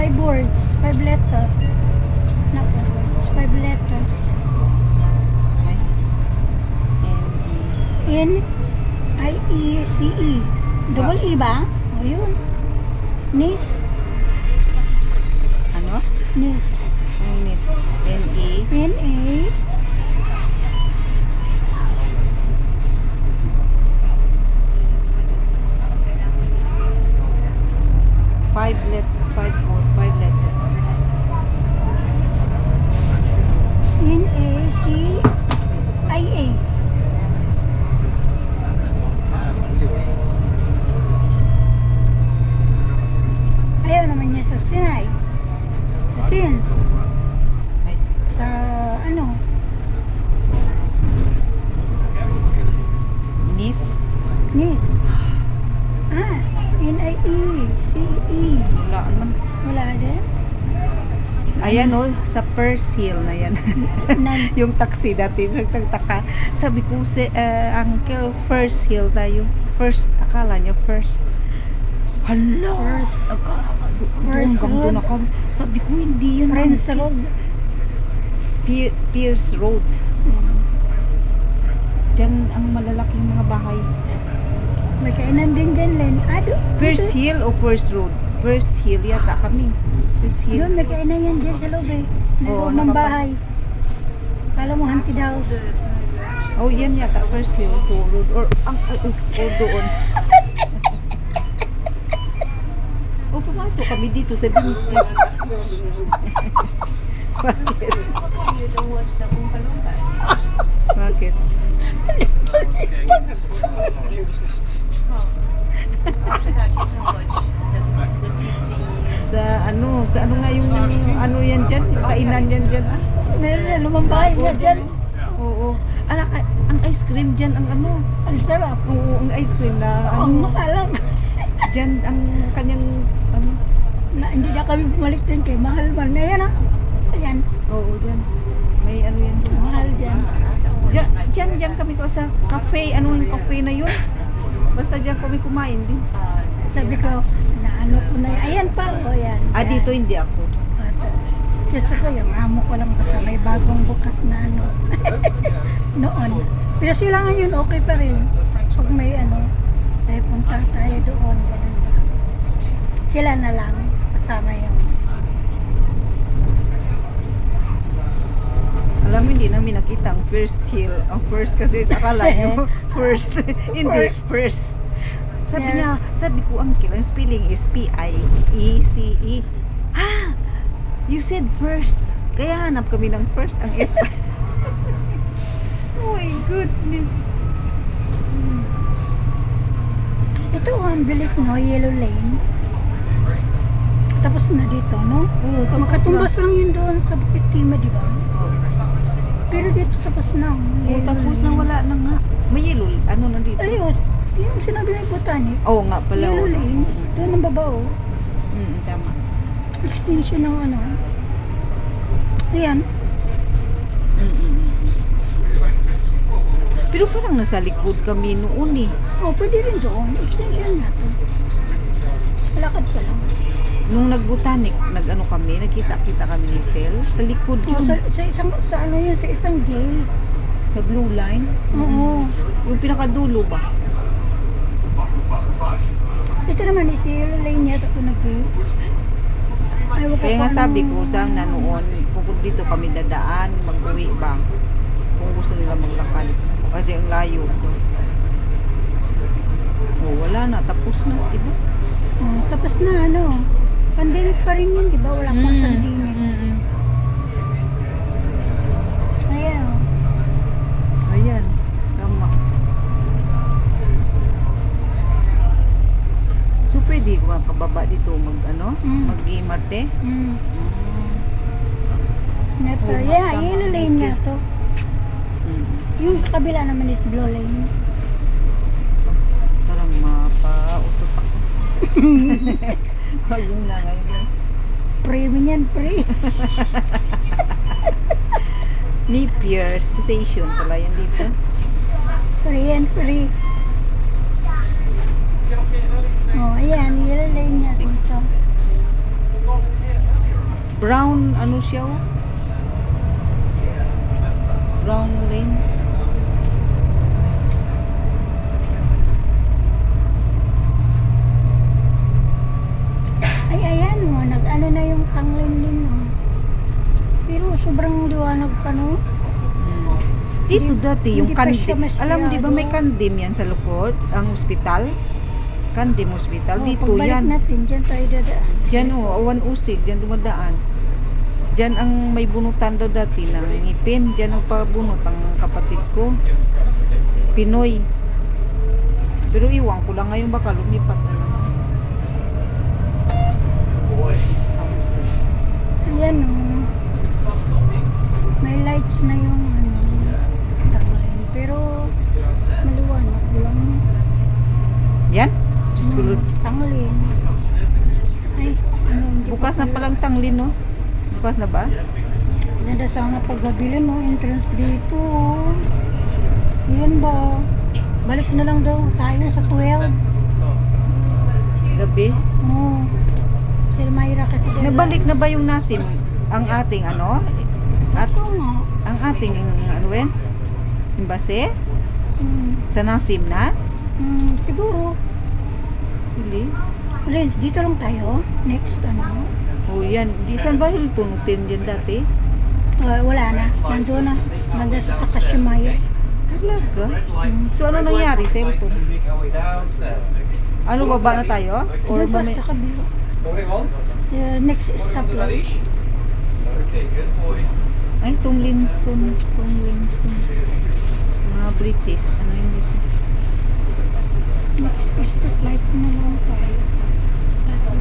5 words, 5 letters. Not 5 words, 5 letters. Ay. N-I-E-C-E. Double E ba? O yun. Nis. Ano? Nis. Ang Miss. N-E. N-A. Five letter. N-A-C-I-A. Ayaw naman niya sa Sinai. Sa Sins. Ay. Sa ano? Nis. Nis. Ah, N-I-E-C-E. Wala naman. Wala din? Ayan o, sa First Hill na yan. Nan. Yung taxi dati, nagtagtaka. Sabi ko, Uncle, First Hill tayo. First, akala niya first. Hala! First Doon Road. ako. Sabi ko, hindi yan. Prince Uncle. Road. Pierce Road. Diyan ang malalaking mga bahay. May kainan din dyan, Len. First Hill o First Road? First Hill yata kami. First Hill. Doon, may kainan yan dyan sa loob eh. Na Oo, loob ng nakapa- bahay. Kala mo haunted house. Oh, yan yata. First Hill o Road. Or doon. O, pumasok kami dito sa Dimsi. Bakit? Bakit? Sa ano nga yung ano yan dyan? Yung kainan yan dyan, ah? Meron na lumang bahay nga dyan. Oo. Ang ice cream dyan, ang ano? Ang sarap. Oo, ang ice cream na Ang ano? makalang. Dyan, ang kanyang ano? Hindi na kami bumalik din kay mahal man. Ayan ah. Ayan. Oo, dyan. May ano yan dyan. Mahal dyan. Dyan kami ko sa cafe. Ano yung cafe na yun? Basta dyan kami kumain din. Sabi ko, naano ko na yan. Ayan pa. O yan. Ah, dito hindi ako. Ato. Just ko yung amo ko lang basta may bagong bukas na ano. Noon. Pero sila ngayon okay pa rin. Pag may ano, tayo punta tayo doon. Ganun ba. Sila na lang. Kasama yung Alam mo, hindi namin nakita ang First Hill. Ang first kasi sa akala nyo, first. Hindi, first. Sabi Yes. niya, sabi ko, Uncle, ang spelling is P-I-E-C-E. Ah! You said first. Kaya hanap kami ng first, ang F. Oh my goodness. ito ang bilis no, Yellow Lane. Tapos na dito, no? Oo, tapos Makatumbas lang yun doon sa Bukit Tima, di ba? Pero dito tapos na. Oh, tapos na wala na nga. May yellow, ano na dito? Ayun, yung sinabi ng botanic. Oo nga pala. Yellow oh. Lane, doon ang baba oh. Tama. Extension ng ano. Ayan. Pero parang nasa likod kami noon eh. Oh, pwede rin doon. Extension na to. Lakad ka lang. Nung nagbotanic, nag-ano kami, nakita-kita kami ni Sel. Sa likod Oh, yun. sa isang, sa ano yun, sa isang gate. Sa blue line. Oo. Yung pinakadulo ba? Ito naman is Yellow Lane yata ito nag-gate. Ayaw ko Kaya nga pa sabi ng- ko, sana noon, kung dito kami dadaan, mag-uwi ba? Kung gusto nila maglakad. Kasi ang layo to. Oh, wala na. Tapos na. Diba? Oh, tapos na ano. Pandemic pa rin yun, di ba? Wala pang pandemic. Ayan oh. Ayan. Tama. So, pwede ko pababa dito mag-ano? Mag-imarte? Neto. Oh, Yeah, tama. Yellow Lane nga to. Yung kabila naman is Blue Lane. Parang mapa-utot ako. Wag yung na ngayon. Pre mo yan, pre. Napier Station pala yan dito. Pre yan, pre. Oh, ayan. Yellow Lane nga Six. dito. Brown, ano siya? Oh? Brown lane. Ay, ayan mo, nag-ano na yung tanglin din, no? Pero sobrang liwanag pa, no? Dito dati yung hindi pa siya Kandim. masyado. Alam mo, di ba may Kandim yan sa lukod? Ang ospital? Kandim Hospital. Oh, Dito pagbalik yan. natin, dyan tayo dadaan. Diyan o, Awan Usig. Diyan dumadaan. Diyan ang may bunutan daw dati ng ngipin. Diyan ang pabunot ang kapatid ko. Pinoy. Pero iwan ko lang ngayon baka lumipat na naman. Ayan, no? May lights na yung tanglin. Pero maliwanag lang. Yan? Diyos ko, Lord. Tanglin. Ay, ano, hindi Bukas pa na palang tanglin, no? Bukas na ba? Nada sana paggabilin, no? Entrance dito. Yan ba? Balik na lang daw tayo sa 12. Gabi. Oo. Sir Mayra kasi dala. Nabalik na ba yung Nasim? Ang ating ano? At Oo nga. ang ating ano yun? Imbase? Sa Nasim na? Siguro. Really? Lens, dito lang tayo. Next, ano? Oh, yan. Di saan ba Hilton Hotel dyan dati? Wala na. Nandun na. Nandun sa Takashimaya. Talaga? So, ano nangyari sa Hilton? Ano, baba na tayo? Or Doon pa mamaya? sa kabila. Next stop lang. Ay, Tomlinson. Tomlinson. Mga British. Ano yun dito? Next stop light na lang tayo.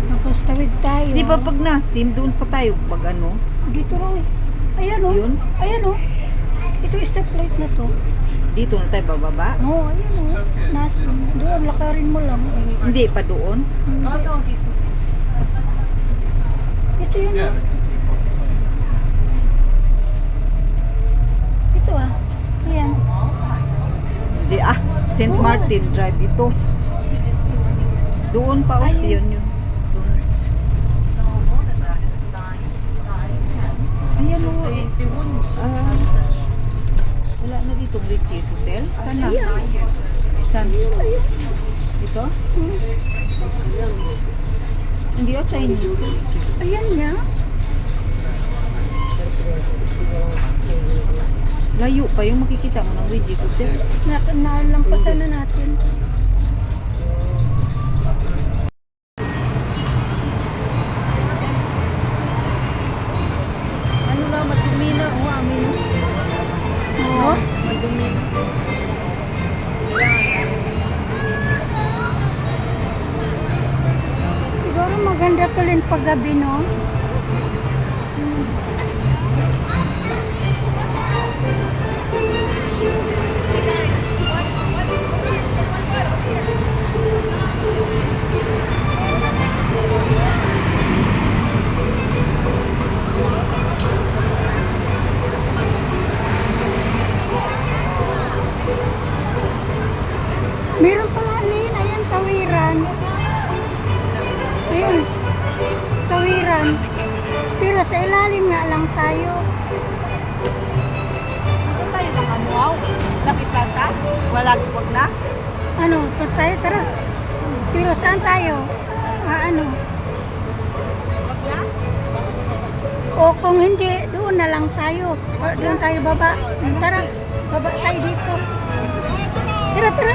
Tapos tawid tayo. Di ba pag Nasim, doon pa tayo pag ano? Dito lang eh. Ayan o. Yun? Ayan o. Ito yung stop light na to. Dito na tayo bababa? Oo, ayan o. Doon, lakarin mo lang. Hindi pa doon? Ito yun. Ito ah. Ayan. Hindi, St. Martin Drive ito. Doon pa, Ayun. yun yun. Doon. Ayan o, wala na dito Riches Hotel. Saan na? Ayan. Saan? Dito? Hindi o, Chinese to. Ayan niya. Layo pa yung makikita mo ng Riches Hotel. Nalampasan na natin. Ano na, madumi na. O, amin o. No? Madumi na. Siguro maganda to rin paggabi, no? Meron pa nga alin. Ayan, tawiran. Ayun. Tawiran. Pero sa ilalim nga lang tayo. Ano tayo mga muaw? Nakita ka? Wag na? Ano, kung tayo, tara. Pero saan tayo? Ano? Wag na? O kung hindi, doon na lang tayo. O, doon tayo baba. Tara, baba tayo dito. Tara, tara.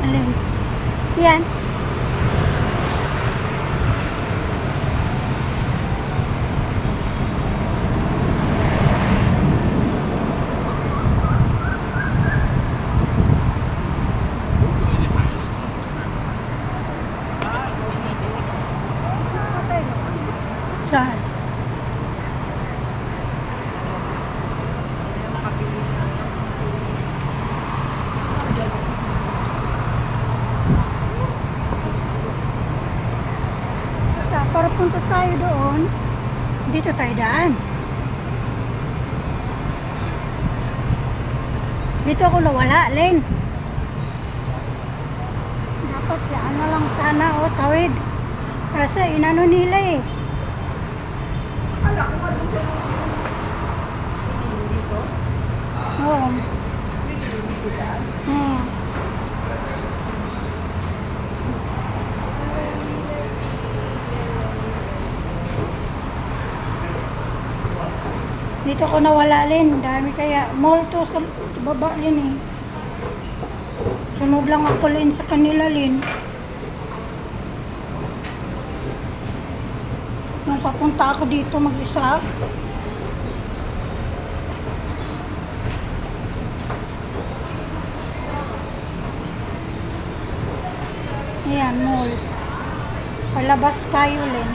Alin? Yan. Saan? tayo doon, dito tayo daan. Dito ako nawala, Len. Dapat yan na lang sana, tawid. Kasi inano nila eh. Ala ko nga dun sa dito. Oo. Dito daan. Dito ko nawala, Len. Dami kaya. Mall to sa baba, Len eh. Sunod lang ako, Len, sa kanila, Len. Nung papunta ako dito mag-isa. Ayan, mall. Palabas tayo, Len.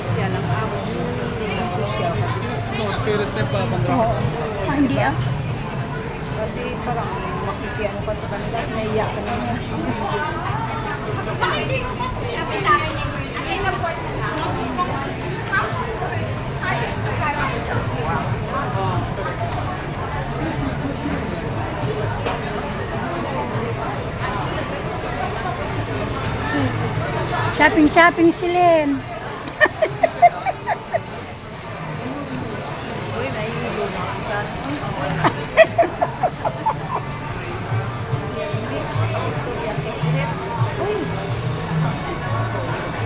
Siya lang ako. Social. Soort virus na pa, Pandra. Oo. Hindi ah. Kasi parang makikiano pa sa kanila. Naiyak ka naman. Shopping si Len. Uy, nahihilo na ako sa Uy!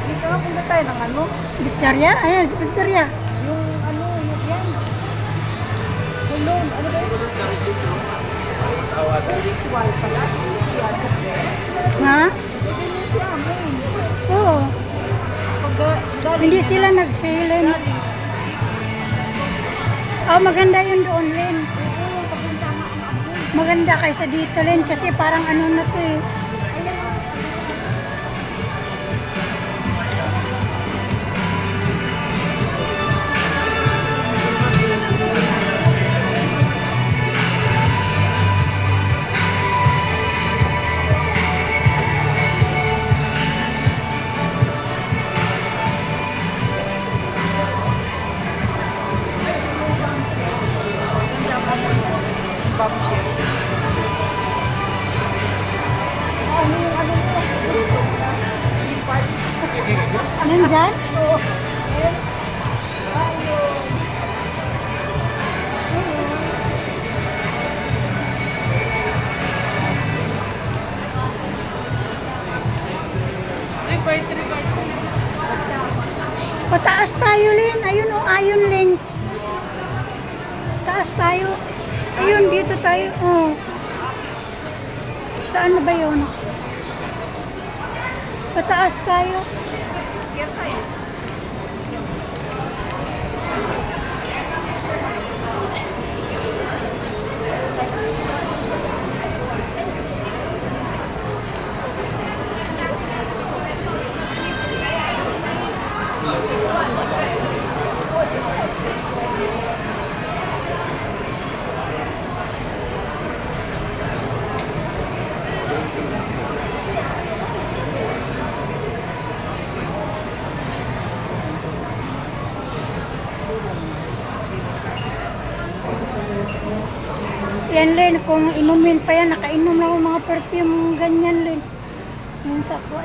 Dito nga punta tayo ng ano? Victoria? Ayan, si Victoria. Yung ano, yung yan. Kulon, ano ba yun? Ritual pala. Ritual sa Ha? Ganyan si Amin. Oo. Pag galing Hindi yan sila na- nagsilin. galing. Oh, maganda yun doon, Len. Oo, papunta nga ang Amin. Maganda kaysa dito, Len. Kasi parang ano na to eh. Nandyan? Oo. Pataas tayo, Len. Ayun, ayun, Len. Taas tayo. Ayun, dito tayo. Oh. Saan na ba yun? Pataas tayo. Kaya tayo. Yan, Len. Kung inumin pa yan, nakainom na ako mga perfume ganyan, Len. Yung sa ko.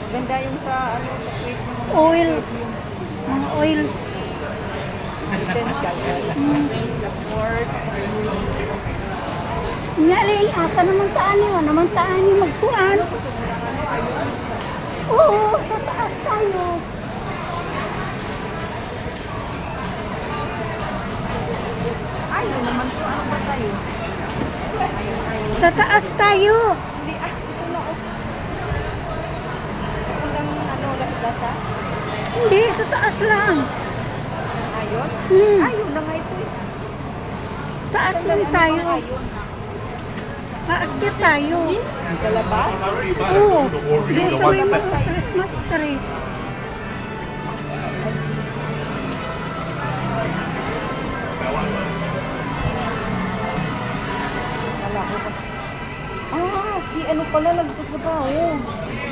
Maganda yung sa ano sa tweet ng mga Oil. Mga oil. essential. Support. Nga, Len. Asa naman taani? Wala naman taani magkuhan. Oo, tataas tayo. Ayun naman to. Ano ba tayo? Ayun. Tataas tayo. Hindi, ito na. Papuntang ano, Lapidasa? Hindi, sa taas lang. Ayun. yun? Hmm. Ayun na nga ito eh. Taas lang tayo. Ayun. Aakyat tayo. Sa labas? Oo. Doon sa may mga Christmas tree. Wala ko ba? Ah, si ano pala nagtatrabaho?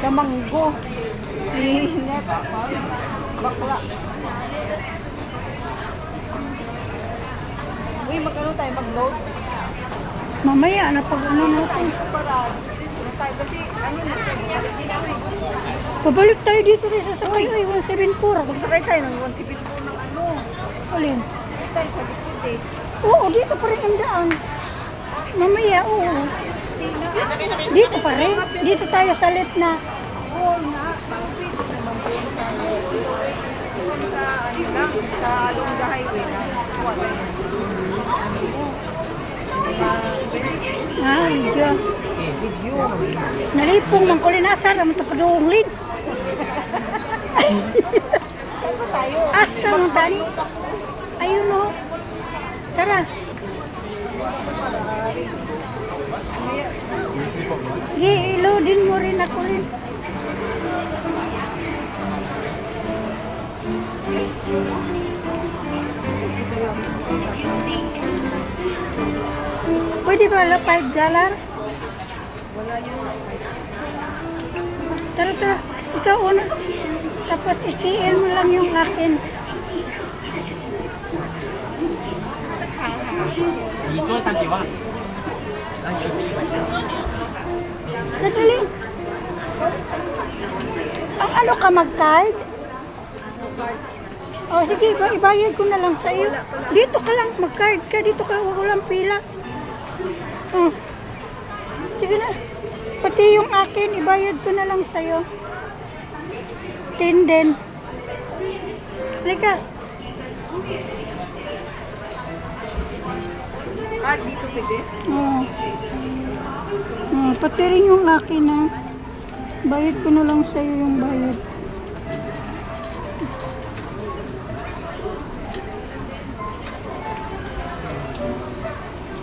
Sa Manggo. Si Net. Bakla. Uy, magkano tayo mag-load? Mamaya na pag ano natin. Para ano tayo kasi ano na balik din ako eh. Pabalik tayo dito rin sa sakay. Ay, 174. Magsakay tayo ng 174 ng ano. Alin? Sakay tayo sa gitid eh. Oo, dito pa rin ang daan. Mamaya, oo. Dito pa rin. Dito tayo sa left na. Oo nga, bakit naman po sa doon sa ano lang, sa along the highway lang. Wala. Ah, video. Video. Nalipong mang kulinasar. Ang tapadong lid. Saan ba tayo? Asa ang tani? Ayun o. Tara. I-loadin mo rin ako rin. Pwede ba $5? Wala yun. Tara, tara. Ikaw una. Tapos i-KL mo lang yung akin. 你做涨几万？那你有100 Nadali. Ang ano ka mag-card? O sige, ibayad ko na lang sa iyo. Dito ka lang, mag-card ka. Dito ka lang, walang pila. Oh. Sige na. Pati yung akin, ibayad ko na lang sa iyo. 10 din. Halika. Card dito pwede? Oh. Oh, pati rin yung akin na. Bayad ko na lang sa iyo yung bayad.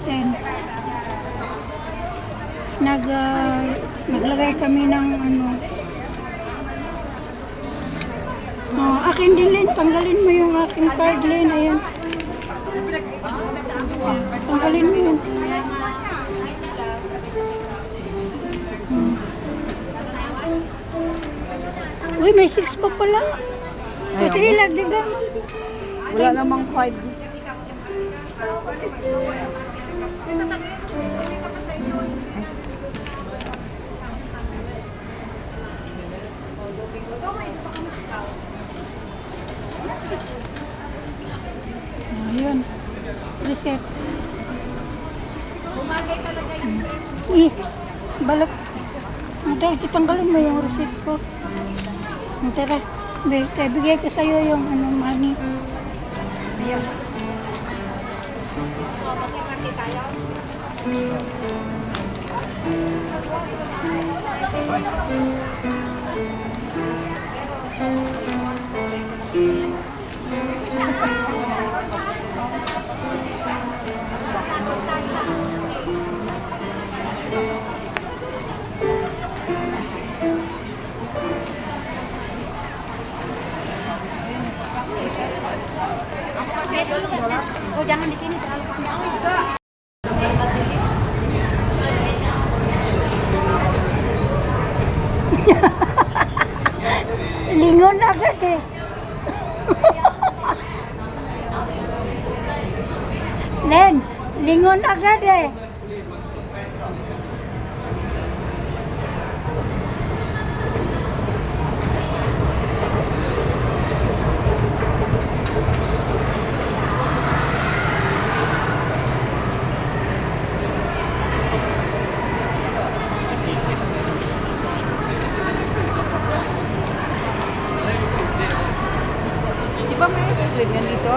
Then, naglagay kami ng ano. Oh, akin din Lin, tanggalin mo yung aking card Lin, ayan. Tanggalin mo yun. Uy, may 6 pa pala. Kasi ilag, di ba? Wala namang 5. Ayun. Reset. Balak. Dahil kitanggalin mo yung receipt ko. Tara. Bigay ko sa'yo yung ano, money. Ayan. Oh, jangan di sini terlalu panjang. Lingon agad eh. Len, lingon agad eh. Di ba may ice cream yan dito?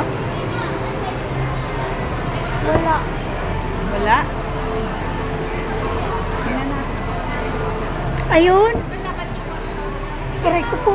Wala. Wala? Ayun. Aray ko po.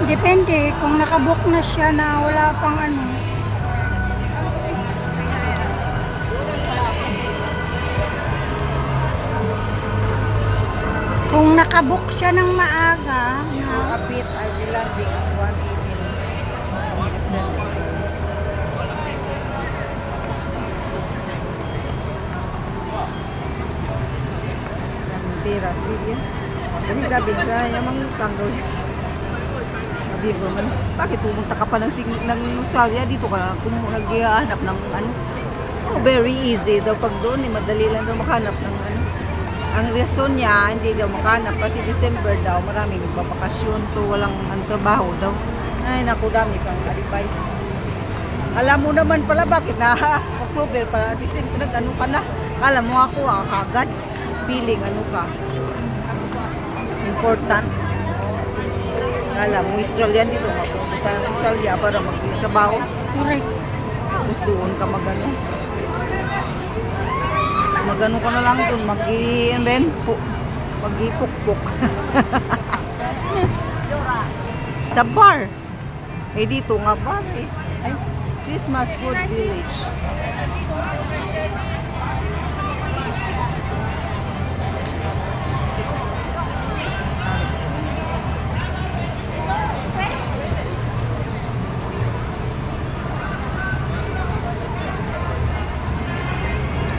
Depende kung nakabook na siya na wala pang ano. Kung nakabook siya ng maaga na Kapit ay landing at 1 December. Piras, bigyan. Kasi sabi niya, yung mga utang daw siya. Sabi ko man, bakit pumunta ka pa ng Australia? Dito ka na naghahanap ng ano. Oh, very easy daw pag doon. Madali lang daw makahanap ng ano. Ang reason niya, hindi daw makahanap kasi December daw, maraming magbabakasyon. So, walang trabaho daw. Ay, naku, dami kang alipay. Alam mo naman pala bakit na October pala, December, ano ka na? Alam mo ako, agad. Feeling, ano ka? Important. Alam mo, Australian dito, mapunta ng Australia para magtrabaho. correct. Tapos doon ka magano. Magano ka na lang doon, mag-ipukpuk. Sa bar. Eh dito nga bar eh. Ay, Christmas Food Village.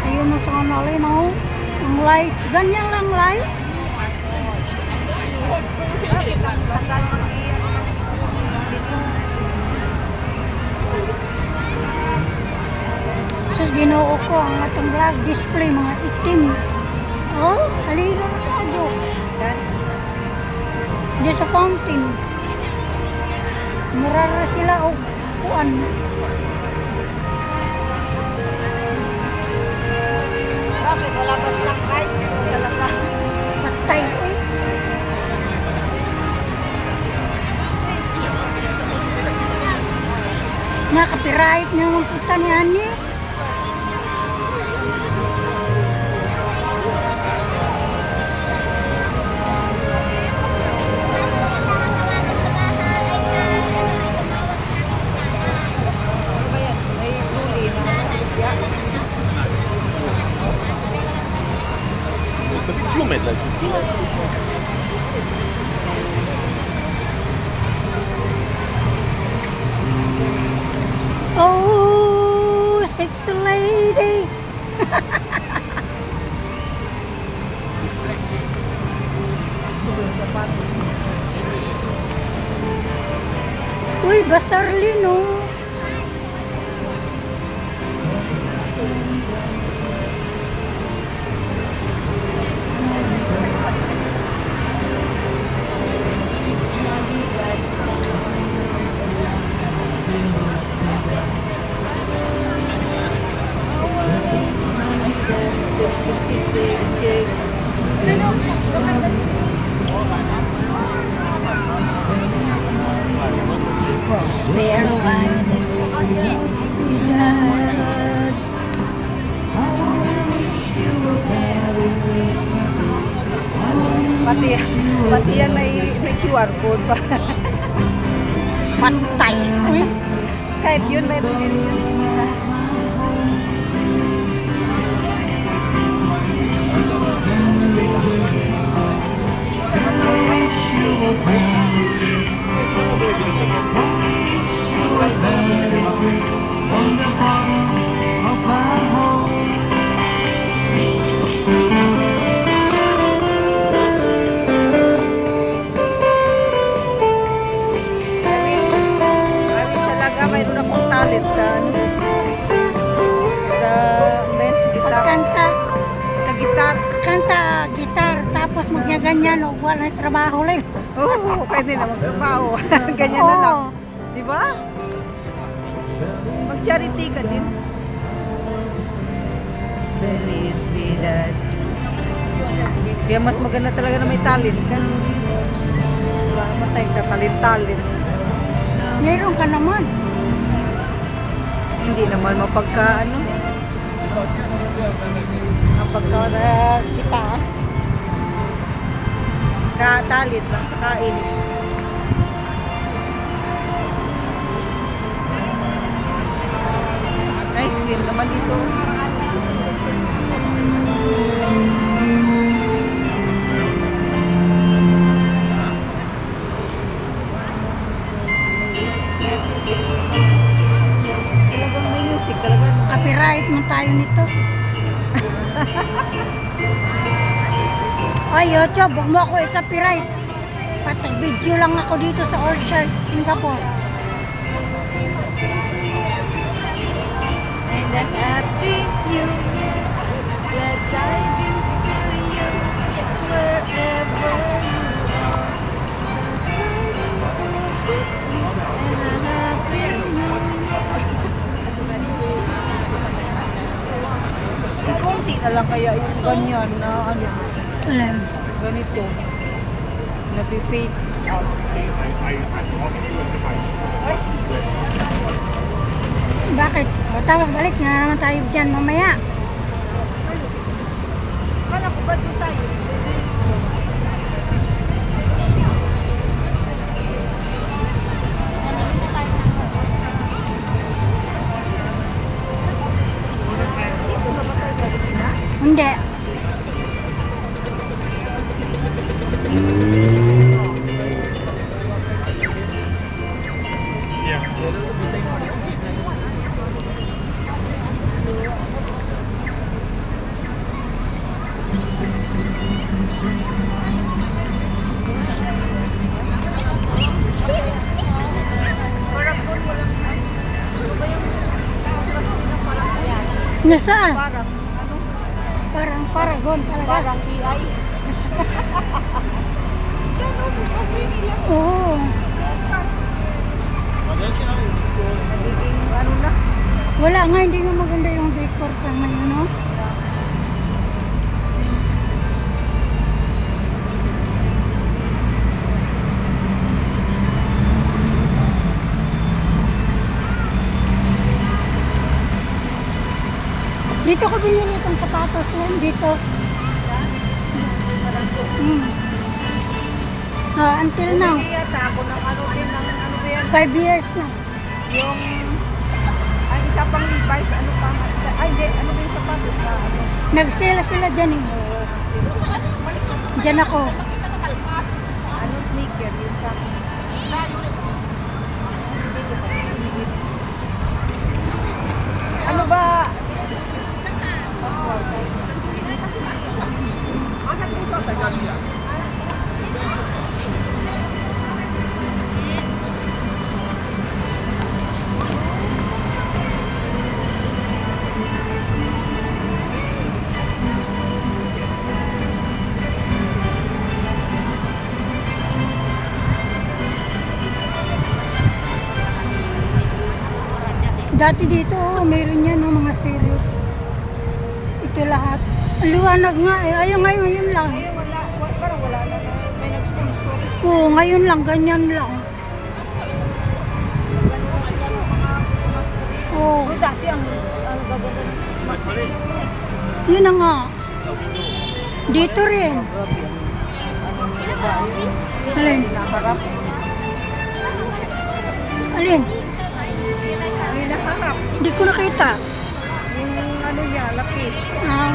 Ayun na sa kanali, no? Ang lights. Ganyan lang lights. Bakit ang tagal Sus, ginoo ko ang atong vlog display, mga itim. Oh, halina na sa adyo. Diyan sa fountain. Murara sila o kuan. Bakit wala ba silang lights? Talaga. Patay. Copyright na naman punta ni Ani. It's a bit humid, like you feel it. Oh, sexy lady. Uy, Basarli, no? Prospero Pati, pati yan may QR code pa. Patay. Kahit yun, may isa. I wish talaga mayroon akong talent sa gitar. Pagkanta, Sa gitar. kanta, gitar, tapos magyaganyan o wala trabaho lang. Oo, pwede na magtrabaho. Ganyan na lang. Di ba? Mag-charity ka din. Felicidad. Kaya mas maganda talaga na may talent ka. Wala naman tayong katalent-talent. Meron ka naman. Hindi naman mapagka mapagka kita. Talent lang sa kain. Ice cream naman dito. Talagang may music talaga. Copyright mo tayo nito. Ay, YouTube, huwag mo ako i-copyright. Pati video lang ako dito sa Orchard, Singapore. And a happy new year. Glad tidings to you wherever you are. This is and a happy new year. Konti na lang kaya yung ganyan na Alam. ganito. Nabi-fade out. Bakit? O, tawag balik na naman tayo dyan mamaya. Kala ko ba doon tayo? Dito ba tayo galing na? Hindi. Nasaan? Parang, Parang Paragon talaga. parang AI. Oo. Nagiging ano na. Wala nga, hindi nga maganda yung decor pa ngayon, no? Dito ko binili itong sapatos ko, dito. Until now, Hindi yata ako ng ano din, ng ano ba yan? 5 years na. Yung, ang isa pang Levi's, ano pa? Isa, ay, hindi, ano ba yung sapatos na ano? Nagsila sila dyan eh. Dyan ako. Ano sneaker, yun sa akin. Ano ba? Dati dito, meron yan, no, mga serious. Ito lahat. Ang liwanag nga eh. Ayun, ngayon lang. Parang wala na. May nag-sponsor. Oo, ngayon lang, ganyan lang. Oo, Dati ang gaganda ng Christmas tree. yun na nga. Dito rin. Alin? Naharap. Alin? Ay, naharap. Hindi ko nakita. Yung ano niya, lapit. Ah,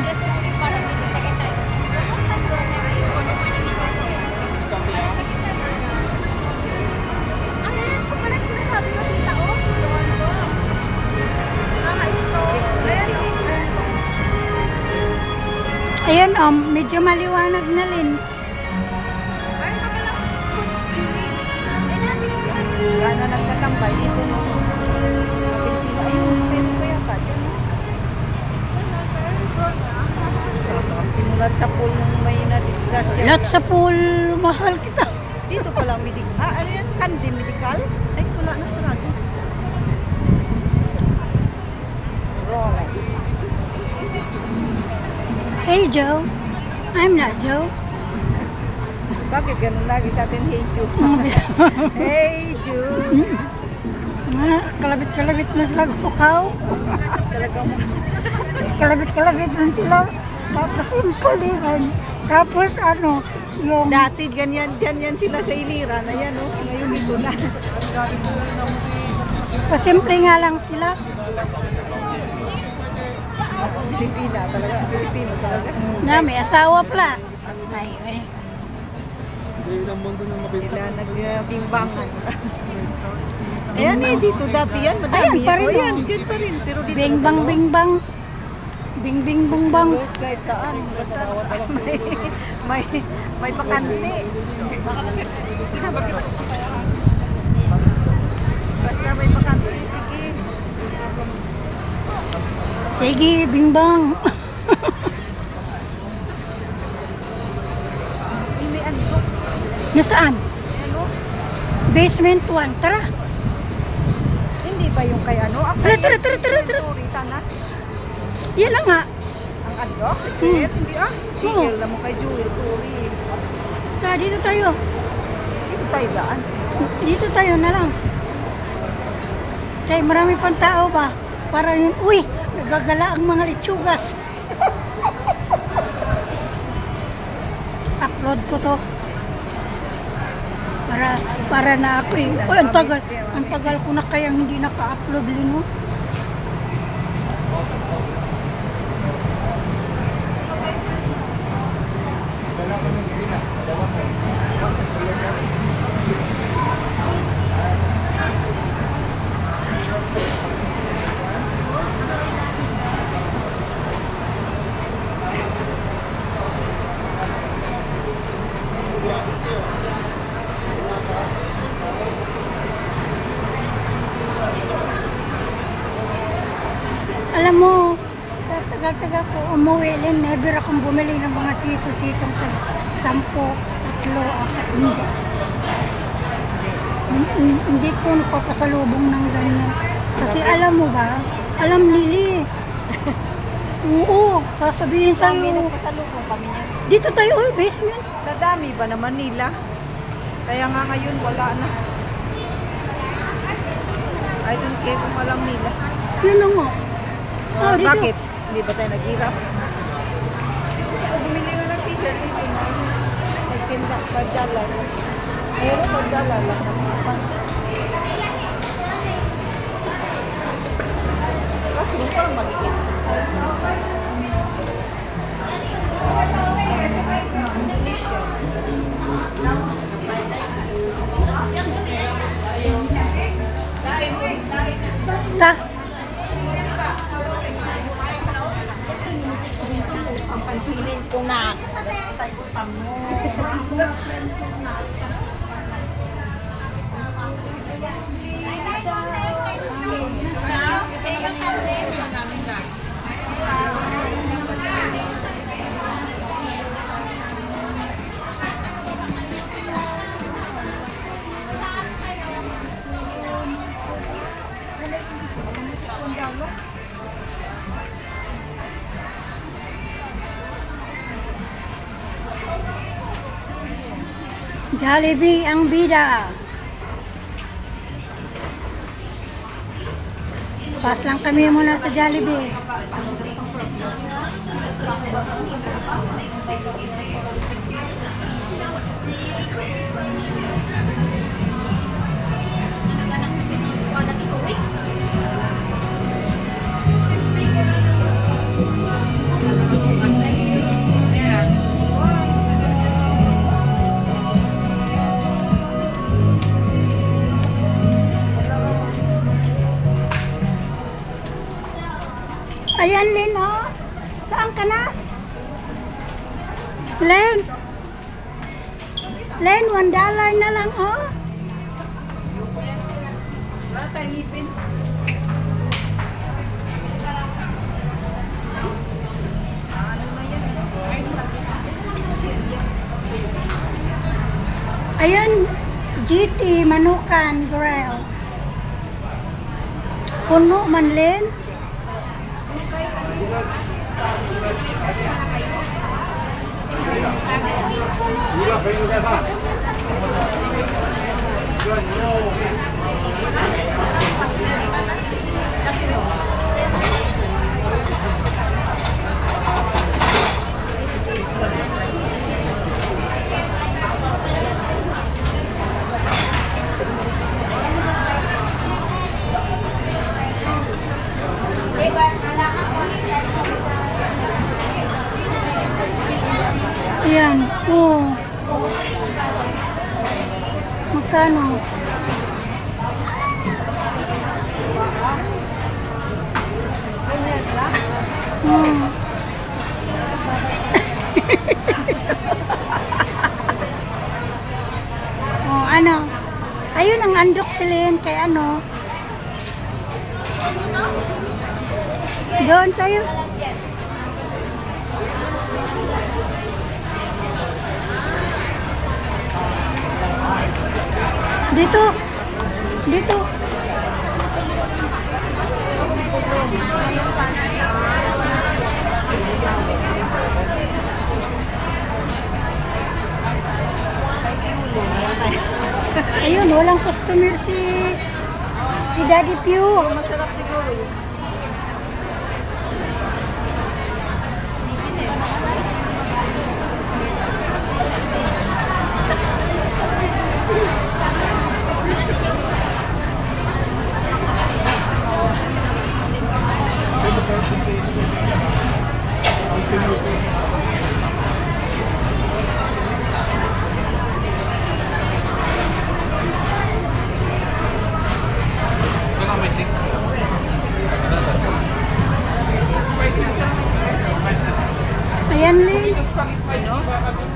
ayan, medyo maliwanag na rin. Gana nagtatambay dito no. Pilipino. Ayun, pero kaya ka dyan. Simulat sa pool nung may na-disgrasya. Lahat sa pool, mahal kita. Dito pala medical. Ano yan? Kandi medical? Ay, wala na sarado. Rolex. Hey Joe, I'm not Joe. Bakit ganun lagi sa atin, hey Ju? Hey Ju! Kalabit-kalabit na sila gukaw. Talaga mo. Kalabit-kalabit na sila. Tapos yung pulihan. Tapos ano, yung... Dati ganyan, dyan yan sila sa iliran. Ayan o, ngayon ito na. Pasimple nga lang sila. Pilipina talaga, Pilipino talaga. Na, may asawa pala. Ay, ay. Sila nagbingbangan. Ayan eh, dito dati yan, madami. Ayan pa rin, O, yan, oh. dyan pa rin. Pero dito Bingbang, bingbang. Bingbing, bungbang. kahit saan, basta may bakante. Basta may bakante, sige. Sige, bingbang. May unbox. Nasaan? Ano? Basement 1. Tara. Hindi ba yung kay ano? Ang Tara, kay tara, tara, tara. Torita na? Yan na nga. Ang unbox? Hindi ah. Sige, Oo. alam mo kay Jewel Tori. Tara, dito tayo. Dito tayo daan. Dito tayo na lang. Kaya marami pang tao ba? Para yun, uy, nagagala ang mga litsugas. Upload ko to. Para na ako eh. Oh, ang tagal ko na kayang hindi naka-upload lino. Alam mo, tagal-tagal ko umuwi din, never akong bumili ng mga tiso-titong 10, 3, 4, hindi. Hindi ko napapasalubong ng ganyan. Kasi alam mo ba, alam nili. Oo, sasabihin Kami sa'yo, nagpasalubong kami niyan. dito tayo, oy, basement. Sa dami ba naman nila? Kaya nga ngayon wala na. I don't care kung alam nila. Yun na nga. Oh, dito. Bakit? Hindi ba tayo naghirap? Ako bumili nga ng t-shirt dito na nagtinda, $5. Meron $5 lang ng mga pants. Kaso doon parang maliit. Ta. Pansinin ko na. Jollibee ang bida. Pas lang kami muna sa Jollibee. Ayan, Len, oh. Saan ka na? Len. Len, $1 na lang, oh. Wala tayong ngipin. Ano na yan? Ayan, GT Manukan Grill. Puno man, Len. Ayan, oh. Magkano? Hmm. Oh, ano? Ayun ang andok silin kay ano? Doon tayo. Dito. Dito. Ayun, walang customer si Daddy Pew. Masarap siguro yun. Ayan, Lynn. Ano?